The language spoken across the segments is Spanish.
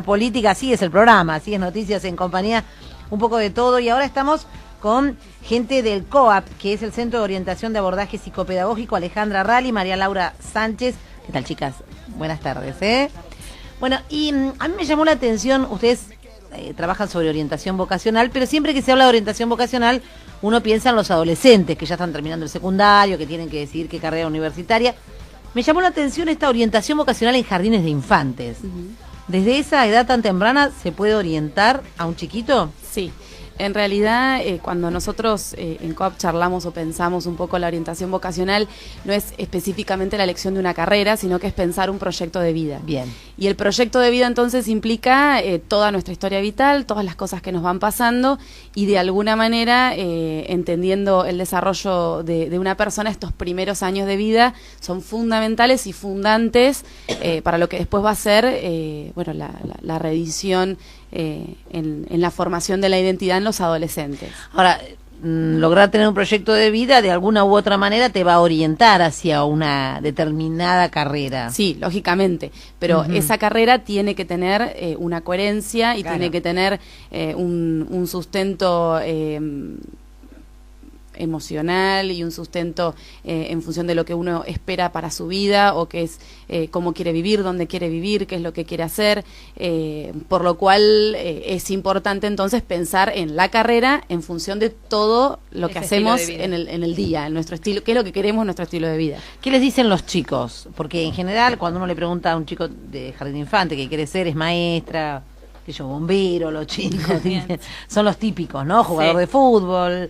La política, así es el programa, así es Noticias en Compañía, un poco de todo. Y ahora estamos con gente del COAP, que es el Centro de Orientación de Abordaje Psicopedagógico, Alejandra Ralli, María Laura Sánchez. ¿Qué tal, chicas? Buenas tardes, Bueno, y a mí me llamó la atención, ustedes trabajan sobre orientación vocacional, pero siempre que se habla de orientación vocacional, uno piensa en los adolescentes que ya están terminando el secundario, que tienen que decidir qué carrera universitaria. Me llamó la atención esta orientación vocacional en jardines de infantes. ¿Desde esa edad tan temprana se puede orientar a un chiquito? Sí. En realidad, cuando nosotros en COAP charlamos o pensamos un poco la orientación vocacional, no es específicamente la elección de una carrera, sino que es pensar un proyecto de vida. Bien. Y el proyecto de vida entonces implica toda nuestra historia vital, todas las cosas que nos van pasando y de alguna manera, entendiendo el desarrollo de una persona, estos primeros años de vida son fundamentales y fundantes para lo que después va a ser la reedición en la formación de la identidad en los adolescentes. Ahora, lograr tener un proyecto de vida de alguna u otra manera te va a orientar hacia una determinada carrera. Sí, lógicamente, pero esa carrera tiene que tener una coherencia y tiene que tener un sustento emocional y un sustento en función de lo que uno espera para su vida o que es cómo quiere vivir, dónde quiere vivir, qué es lo que quiere hacer, por lo cual es importante entonces pensar en la carrera en función de todo lo que hacemos en el día, en nuestro estilo, qué es lo que queremos en nuestro estilo de vida. ¿Qué les dicen los chicos? Porque en general cuando uno le pregunta a un chico de jardín de infante que quiere ser, es maestra, que yo, bombero, los chicos, dicen, son los típicos, ¿no? Jugador de fútbol.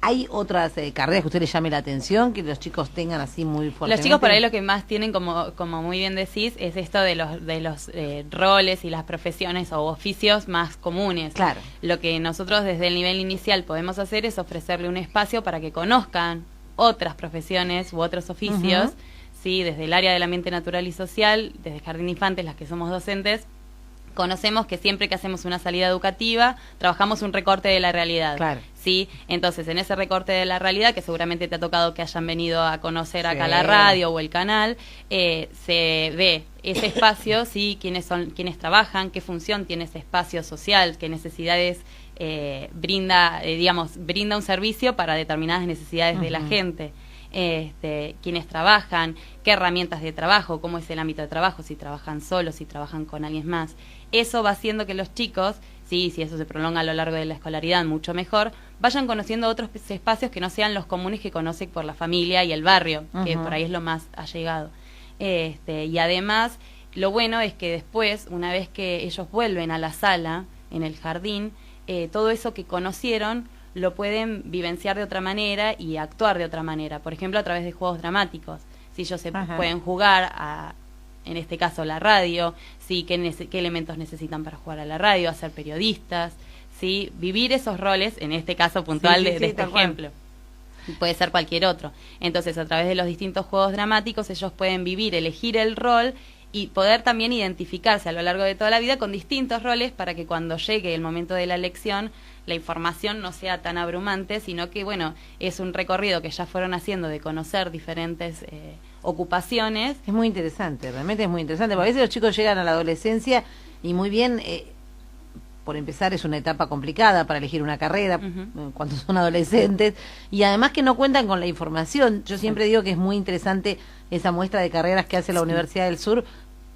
¿Hay otras carreras que a usted les llame la atención, que los chicos tengan así muy fuertemente? Los chicos por ahí lo que más tienen, como muy bien decís, es esto de los roles y las profesiones o oficios más comunes. Claro. Lo que nosotros desde el nivel inicial podemos hacer es ofrecerle un espacio para que conozcan otras profesiones u otros oficios, ¿sí? Desde el área del ambiente natural y social, desde Jardín de Infantes, las que somos docentes, conocemos que siempre que hacemos una salida educativa, trabajamos un recorte de la realidad. Claro. ¿Sí? Entonces, en ese recorte de la realidad, que seguramente te ha tocado que hayan venido a conocer acá la radio o el canal, se ve ese espacio, ¿sí? Quiénes trabajan, qué función tiene ese espacio social, qué necesidades brinda un servicio para determinadas necesidades de la gente. Quienes trabajan, qué herramientas de trabajo, cómo es el ámbito de trabajo, si trabajan solos, si trabajan con alguien más. Eso va haciendo que los chicos, sí, si eso se prolonga a lo largo de la escolaridad, mucho mejor, vayan conociendo otros espacios que no sean los comunes que conocen por la familia y el barrio, que por ahí es lo más allegado. Y además, lo bueno es que después, una vez que ellos vuelven a la sala, en el jardín, todo eso que conocieron lo pueden vivenciar de otra manera y actuar de otra manera. Por ejemplo, a través de juegos dramáticos. Si ellos se pueden jugar en este caso, la radio, ¿sí? ¿Qué elementos necesitan para jugar a la radio? A ser periodistas, ¿sí? Vivir esos roles, en este caso puntual de este ejemplo. Puede ser cualquier otro. Entonces, a través de los distintos juegos dramáticos, ellos pueden vivir, elegir el rol y poder también identificarse a lo largo de toda la vida con distintos roles para que cuando llegue el momento de la elección, la información no sea tan abrumante, sino que, bueno, es un recorrido que ya fueron haciendo de conocer diferentes ocupaciones. Es muy interesante, realmente es muy interesante, porque a veces los chicos llegan a la adolescencia y muy bien, por empezar es una etapa complicada para elegir una carrera cuando son adolescentes, y además que no cuentan con la información. Yo siempre digo que es muy interesante esa muestra de carreras que hace la Universidad del Sur,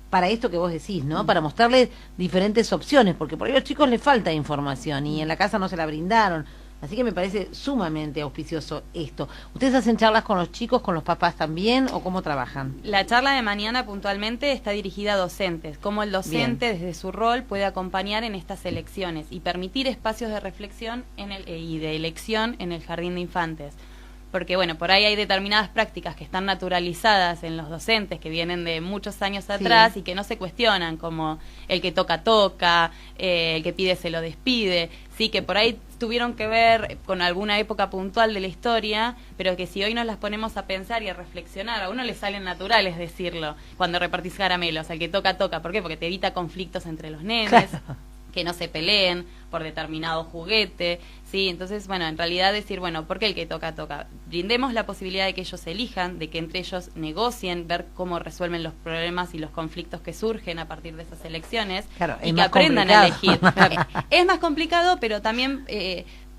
para esto que vos decís, ¿no? Para mostrarles diferentes opciones, porque por ahí a los chicos les falta información y en la casa no se la brindaron. Así que me parece sumamente auspicioso esto. ¿Ustedes hacen charlas con los chicos, con los papás también, o cómo trabajan? La charla de mañana puntualmente está dirigida a docentes. Cómo el docente, desde su rol, puede acompañar en estas elecciones y permitir espacios de reflexión y de elección en el jardín de infantes. Porque, bueno, por ahí hay determinadas prácticas que están naturalizadas en los docentes, que vienen de muchos años atrás y que no se cuestionan, como el que toca, el que pide se lo despide, sí, que por ahí tuvieron que ver con alguna época puntual de la historia, pero que si hoy nos las ponemos a pensar y a reflexionar, a uno le salen naturales decirlo, cuando repartís caramelos, al que toca, ¿por qué? Porque te evita conflictos entre los nenes. Claro. que no se peleen por determinado juguete, ¿sí? Entonces, bueno, en realidad decir, bueno, ¿por qué el que toca, toca? Brindemos la posibilidad de que ellos elijan, de que entre ellos negocien, ver cómo resuelven los problemas y los conflictos que surgen a partir de esas elecciones, claro, y que aprendan a elegir. Es más complicado, pero también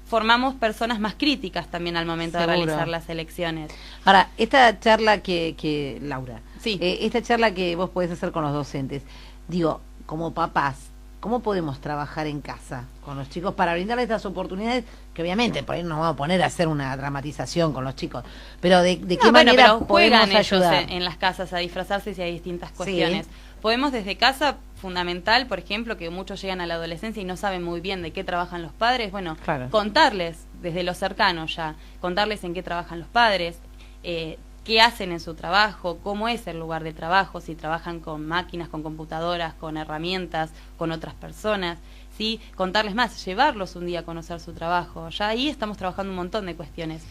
formamos personas más críticas también al momento de realizar las elecciones. Ahora, esta charla que Laura, sí. Esta charla que vos podés hacer con los docentes, digo, como papás, ¿cómo podemos trabajar en casa con los chicos para brindarles estas oportunidades? Que obviamente por ahí nos vamos a poner a hacer una dramatización con los chicos, pero ¿de qué manera podemos ayudar? En las casas a disfrazarse si hay distintas cuestiones. Sí. Podemos desde casa, fundamental, por ejemplo, que muchos llegan a la adolescencia y no saben muy bien de qué trabajan los padres, bueno, claro, contarles desde lo cercano ya, contarles en qué trabajan los padres, qué hacen en su trabajo, cómo es el lugar de trabajo, si trabajan con máquinas, con computadoras, con herramientas, con otras personas, ¿sí? Contarles más, llevarlos un día a conocer su trabajo. Ya ahí estamos trabajando un montón de cuestiones.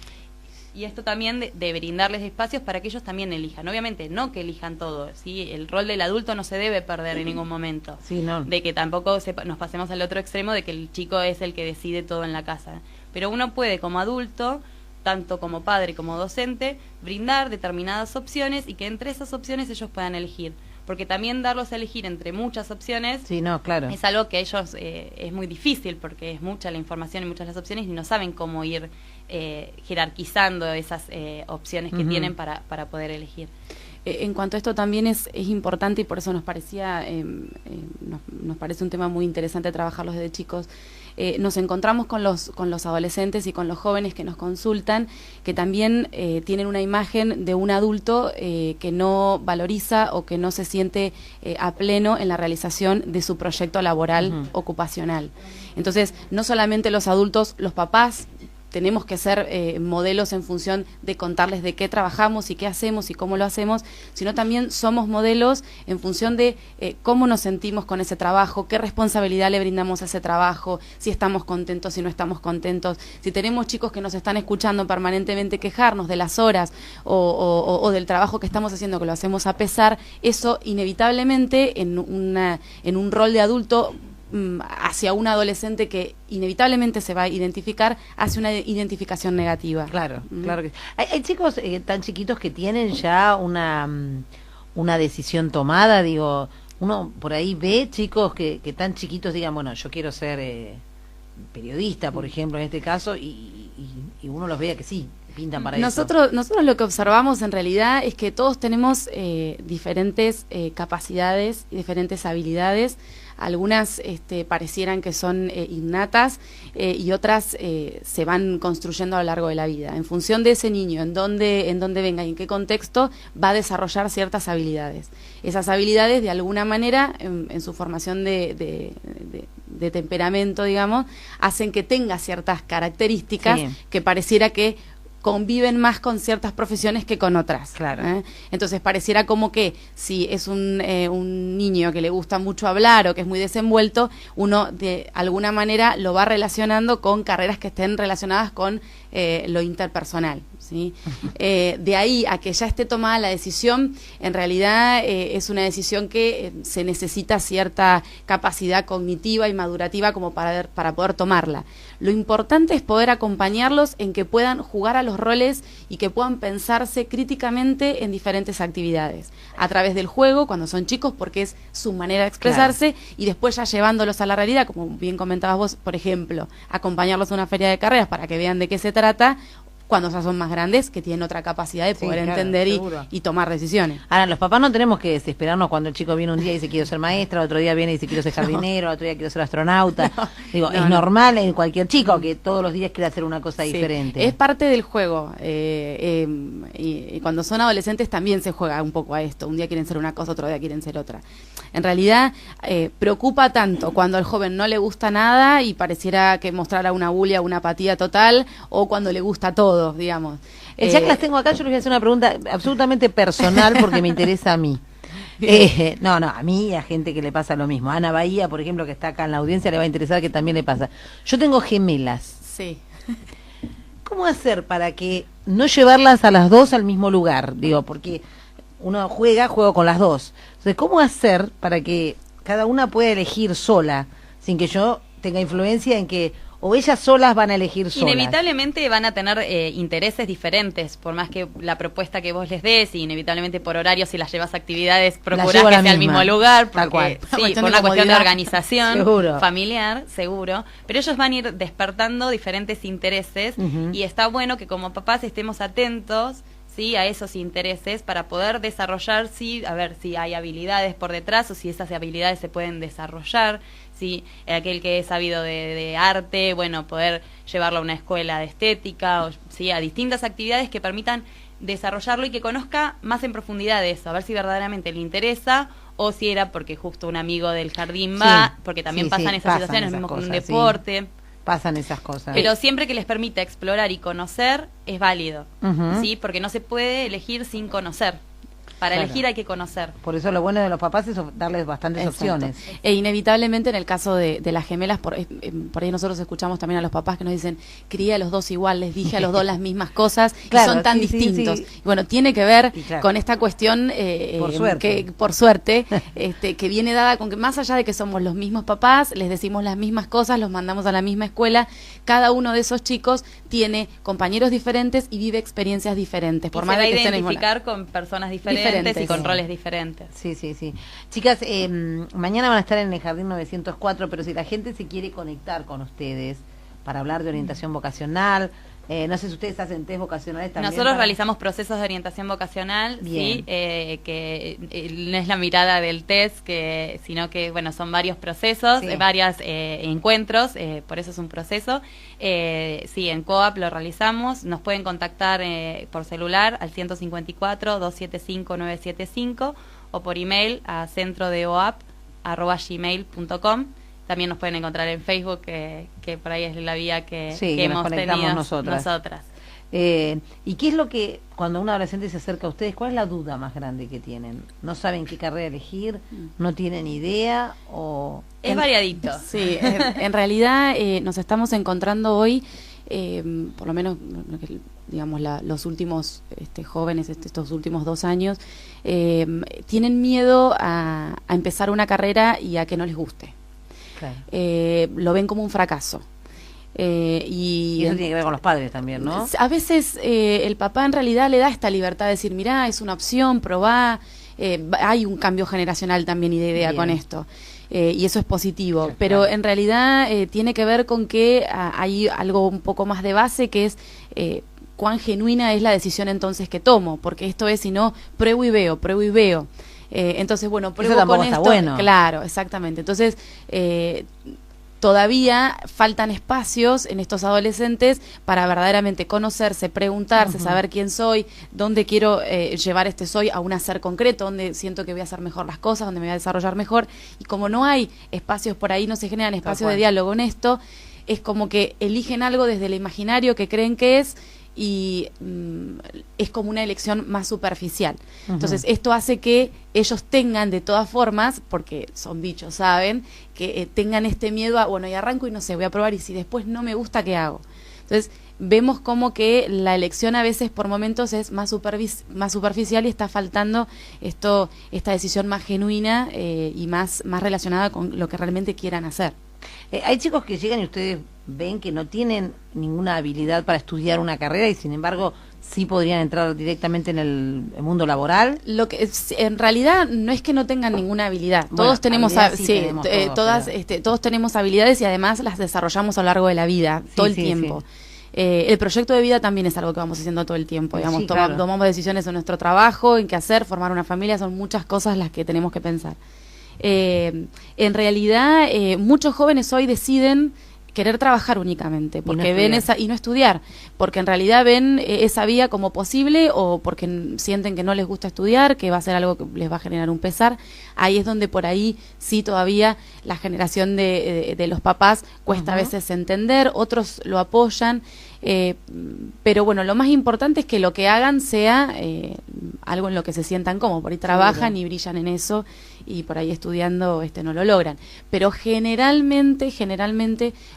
Y esto también de brindarles espacios para que ellos también elijan. Obviamente, no que elijan todo, ¿sí? El rol del adulto no se debe perder en ningún momento. Sí, no. De que tampoco nos pasemos al otro extremo de que el chico es el que decide todo en la casa. Pero uno puede, como adulto, tanto como padre como docente, brindar determinadas opciones y que entre esas opciones ellos puedan elegir. Porque también darlos a elegir entre muchas opciones, sí, no, claro, es algo que a ellos es muy difícil, porque es mucha la información y muchas las opciones y no saben cómo ir jerarquizando esas opciones que tienen para poder elegir. En cuanto a esto también es importante, y por eso nos parecía nos parece un tema muy interesante trabajarlos desde chicos. Nos encontramos con los adolescentes y con los jóvenes que nos consultan, que también tienen una imagen de un adulto que no valoriza o que no se siente a pleno en la realización de su proyecto laboral ocupacional. Entonces, no solamente los adultos, los papás, tenemos que ser modelos en función de contarles de qué trabajamos y qué hacemos y cómo lo hacemos, sino también somos modelos en función de cómo nos sentimos con ese trabajo, qué responsabilidad le brindamos a ese trabajo, si estamos contentos, si no estamos contentos, si tenemos chicos que nos están escuchando permanentemente quejarnos de las horas o del trabajo que estamos haciendo, que lo hacemos a pesar, eso inevitablemente en un rol de adulto hacia un adolescente que inevitablemente se va a identificar, hace una identificación negativa. Claro, claro que hay chicos tan chiquitos que tienen ya una decisión tomada, digo, uno por ahí ve chicos que tan chiquitos digan, bueno, yo quiero ser periodista, por ejemplo, en este caso, y uno los vea que sí, pintan para nosotros lo que observamos en realidad es que todos tenemos diferentes capacidades y diferentes habilidades. Algunas parecieran que son innatas y otras se van construyendo a lo largo de la vida. En función de ese niño, en dónde venga y en qué contexto, va a desarrollar ciertas habilidades. Esas habilidades, de alguna manera, en su formación de temperamento, digamos, hacen que tenga ciertas características que pareciera que conviven más con ciertas profesiones que con otras. Claro. Entonces pareciera como que si es un niño que le gusta mucho hablar o que es muy desenvuelto, uno de alguna manera lo va relacionando con carreras que estén relacionadas con lo interpersonal, ¿sí? De ahí a que ya esté tomada la decisión, en realidad es una decisión que se necesita cierta capacidad cognitiva y madurativa como para poder tomarla. Lo importante es poder acompañarlos en que puedan jugar a los roles y que puedan pensarse críticamente en diferentes actividades, a través del juego cuando son chicos, porque es su manera de expresarse, claro, y después ya llevándolos a la realidad, como bien comentabas vos, por ejemplo, acompañarlos a una feria de carreras para que vean de qué se trata, cuando ya son más grandes, que tienen otra capacidad de poder entender y tomar decisiones. Ahora, los papás no tenemos que desesperarnos cuando el chico viene un día y dice quiero ser maestra, otro día viene y dice quiero ser jardinero, otro día quiero ser astronauta. Es normal en cualquier chico que todos los días quiera hacer una cosa diferente. Es parte del juego. Y cuando son adolescentes también se juega un poco a esto. Un día quieren ser una cosa, otro día quieren ser otra. En realidad, preocupa tanto cuando al joven no le gusta nada y pareciera que mostrara una bulia, una apatía total, o cuando le gusta todo, digamos. Ya que las tengo acá, yo les voy a hacer una pregunta absolutamente personal porque me interesa a mí. A mí y a gente que le pasa lo mismo. Ana Bahía, por ejemplo, que está acá en la audiencia, le va a interesar que también le pasa. Yo tengo gemelas. Sí. ¿Cómo hacer para que no llevarlas a las dos al mismo lugar? Digo, porque uno juego con las dos. Entonces, ¿cómo hacer para que cada una pueda elegir sola sin que yo tenga influencia en que o ellas solas van a elegir solas. Inevitablemente van a tener intereses diferentes, por más que la propuesta que vos les des, y inevitablemente por horario, si las llevas a actividades, procurás que sea al mismo lugar, porque sí, por una cuestión de organización seguro. Familiar, seguro, pero ellos van a ir despertando diferentes intereses, y está bueno que como papás estemos atentos, ¿sí?, a esos intereses para poder desarrollar, sí, a ver si hay habilidades por detrás o si esas habilidades se pueden desarrollar, sí, aquel que es sabido de arte, bueno, poder llevarlo a una escuela de estética, o sí, a distintas actividades que permitan desarrollarlo y que conozca más en profundidad de eso, a ver si verdaderamente le interesa o si era porque justo un amigo del jardín va, porque también pasan esas situaciones, mismo con un deporte. Pasan esas cosas. Pero siempre que les permita explorar y conocer, es válido, ¿sí? Porque no se puede elegir sin conocer. Para elegir hay que conocer. Por eso lo bueno de los papás es darles bastantes opciones. E inevitablemente en el caso de las gemelas, por ahí nosotros escuchamos también a los papás que nos dicen, crié a los dos igual, les dije a los dos las mismas cosas, claro, y son tan distintos. Sí. Y bueno, tiene que ver con esta cuestión, por suerte, que viene dada con que más allá de que somos los mismos papás, les decimos las mismas cosas, los mandamos a la misma escuela, cada uno de esos chicos tiene compañeros diferentes y vive experiencias diferentes. Por y más se va de que a identificar con personas diferentes y con roles diferentes. Sí. Chicas, mañana van a estar en el Jardín 904, pero si la gente se quiere conectar con ustedes para hablar de orientación vocacional, no sé si ustedes hacen test vocacionales también. Nosotros realizamos procesos de orientación vocacional, sí, que no es la mirada del test, sino que bueno, son varios procesos, varios encuentros, por eso es un proceso. Sí, en COAP lo realizamos, nos pueden contactar por celular al 154-275-975 o por email a centrodeoap@gmail.com. También nos pueden encontrar en Facebook, que por ahí es la vía que hemos tenido nosotras. ¿Y qué es lo que, cuando un adolescente se acerca a ustedes, cuál es la duda más grande que tienen? ¿No saben qué carrera elegir? ¿No tienen idea? O es variadito. Sí, en realidad nos estamos encontrando hoy, por lo menos, digamos, los últimos jóvenes, estos últimos 2 años, tienen miedo a empezar una carrera y a que no les guste. Claro. Lo ven como un fracaso. Y eso tiene que ver con los padres también, ¿no? A veces el papá en realidad le da esta libertad de decir, mirá, es una opción, probá. Hay un cambio generacional también y de idea con esto. Y eso es positivo. Sí, pero en realidad tiene que ver con que hay algo un poco más de base, que es cuán genuina es la decisión entonces que tomo. Porque esto es, si no, pruebo y veo. Entonces, bueno, pruebo con esto. Bueno. Claro, exactamente. Entonces, todavía faltan espacios en estos adolescentes para verdaderamente conocerse, preguntarse, saber quién soy, dónde quiero llevar soy a un hacer concreto, dónde siento que voy a hacer mejor las cosas, dónde me voy a desarrollar mejor. Y como no hay espacios por ahí, no se generan espacios de diálogo en esto, es como que eligen algo desde el imaginario que creen que es, y es como una elección más superficial. Entonces, esto hace que ellos tengan de todas formas, porque son bichos, saben, que tengan este miedo a, bueno, y arranco y no sé, voy a probar, y si después no me gusta, ¿qué hago? Entonces, vemos como que la elección a veces por momentos es más superficial y está faltando esta decisión más genuina y más relacionada con lo que realmente quieran hacer. Hay chicos que llegan y ustedes ven que no tienen ninguna habilidad para estudiar una carrera y sin embargo sí podrían entrar directamente en el mundo laboral. Lo que en realidad no es que no tengan ninguna habilidad. Todos tenemos, todos tenemos habilidades y además las desarrollamos a lo largo de la vida, todo el tiempo. El proyecto de vida también es algo que vamos haciendo todo el tiempo, digamos, tomamos decisiones en nuestro trabajo, en qué hacer, formar una familia, son muchas cosas las que tenemos que pensar. En realidad, muchos jóvenes hoy deciden querer trabajar únicamente, porque ven y no estudiar, porque en realidad ven esa vía como posible o porque sienten que no les gusta estudiar, que va a ser algo que les va a generar un pesar. Ahí es donde por ahí sí todavía la generación de los papás cuesta a veces entender, otros lo apoyan, pero bueno, lo más importante es que lo que hagan sea algo en lo que se sientan cómodos. Por ahí trabajan y brillan en eso, y por ahí estudiando no lo logran, pero generalmente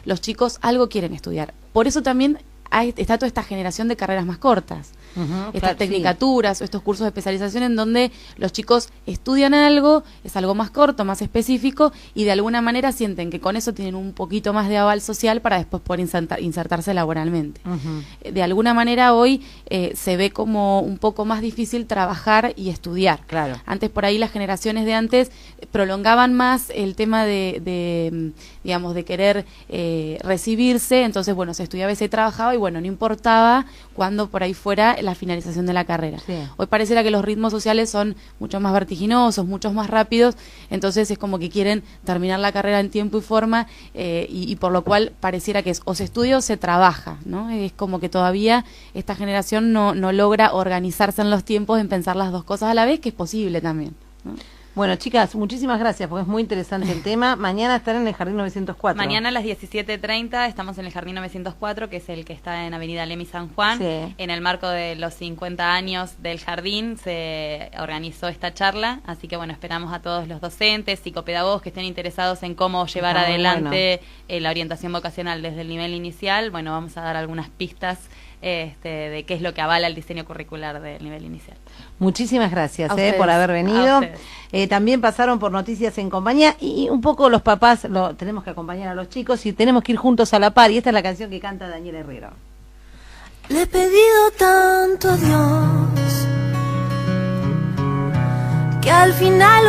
los chicos algo quieren estudiar. Por eso también está toda esta generación de carreras más cortas. Estas claro, tecnicaturas o estos cursos de especialización en donde los chicos estudian algo, es algo más corto, más específico, y de alguna manera sienten que con eso tienen un poquito más de aval social para después poder insertarse laboralmente. De alguna manera hoy se ve como un poco más difícil trabajar y estudiar. Claro. Antes por ahí las generaciones de antes prolongaban más el tema digamos, de querer recibirse, entonces bueno, se estudiaba y se trabajaba y bueno, no importaba cuando por ahí fuera la finalización de la carrera. Sí. Hoy pareciera que los ritmos sociales son mucho más vertiginosos, muchos más rápidos, entonces es como que quieren terminar la carrera en tiempo y forma, y por lo cual pareciera que o se estudia o se trabaja, ¿no? Es como que todavía esta generación no logra organizarse en los tiempos, en pensar las dos cosas a la vez, que es posible también, ¿no? Bueno, chicas, muchísimas gracias, porque es muy interesante el tema. Mañana estarán en el Jardín 904. Mañana a las 17:30 estamos en el Jardín 904, que es el que está en Avenida Lemi San Juan. Sí. En el marco de los 50 años del jardín se organizó esta charla, así que bueno, esperamos a todos los docentes, psicopedagogos que estén interesados en cómo llevar adelante la orientación vocacional desde el nivel inicial. Bueno, vamos a dar algunas pistas de qué es lo que avala el diseño curricular del nivel inicial. Muchísimas gracias ustedes, por haber venido. ustedes. También pasaron por Noticias en Compañía y un poco los papás tenemos que acompañar a los chicos y tenemos que ir juntos a la par, y esta es la canción que canta Daniel Herrero. Le he pedido tanto a Dios que al final